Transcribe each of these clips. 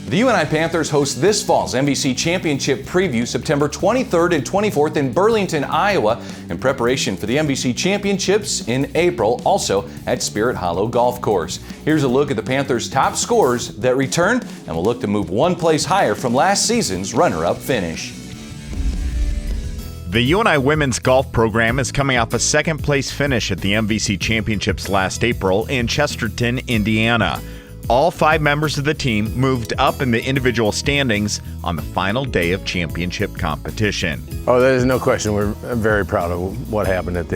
The UNI Panthers host this fall's MVC Championship Preview September 23rd and 24th in Burlington, Iowa, in preparation for the MVC Championships in April, also at Spirit Hollow Golf Course. Here's a look at the Panthers' top scorers that return and will look to move one place higher from last season's runner-up finish. The UNI women's golf program is coming off a second-place finish at the MVC Championships last April in Chesterton, Indiana. All 5 members of the team moved up in the individual standings on the final day of championship competition. Oh, there's no question. We're very proud of what happened at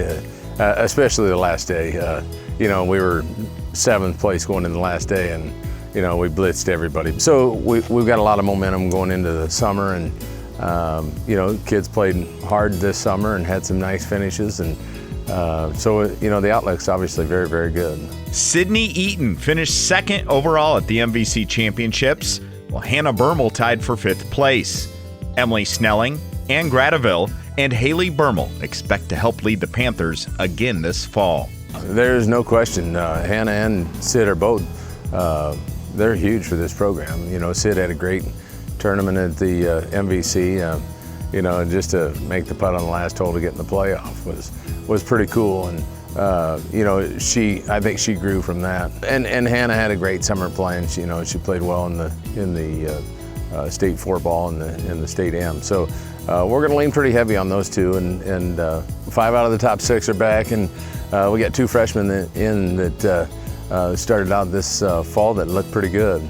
especially the last day. We were 7th place going in the last day, and we blitzed everybody. So we've got a lot of momentum going into the summer, and kids played hard this summer and had some nice finishes, and the outlook's obviously very, very good. Sydney Eaton finished second overall at the MVC Championships, while Hannah Bermel tied for 5th place. Emily Snelling, Ann Gradeville, and Haley Bermel expect to help lead the Panthers again this fall. There's no question. Hannah and Sid are both, they're huge for this program. Sid had a great tournament at the MVC. Just to make the putt on the last hole to get in the playoff was pretty cool, and I think she grew from that. And Hannah had a great summer playing. She played well in the state 4 ball and in the state M. So we're going to lean pretty heavy on those two, and 5 out of the top 6 are back, and we got 2 freshmen that started out this fall that looked pretty good.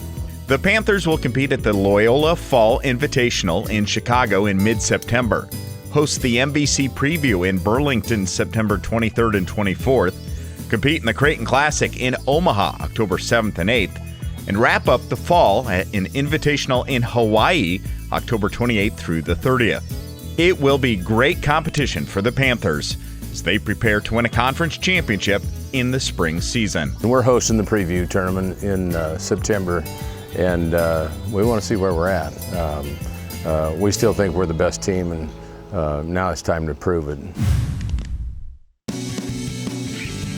The Panthers will compete at the Loyola Fall Invitational in Chicago in mid-September, host the MVC Preview in Burlington September 23rd and 24th, compete in the Creighton Classic in Omaha October 7th and 8th, and wrap up the fall at an Invitational in Hawaii October 28th through the 30th. It will be great competition for the Panthers as they prepare to win a conference championship in the spring season. We're hosting the Preview tournament in September, and we want to see where we're at. We still think we're the best team, and now it's time to prove it.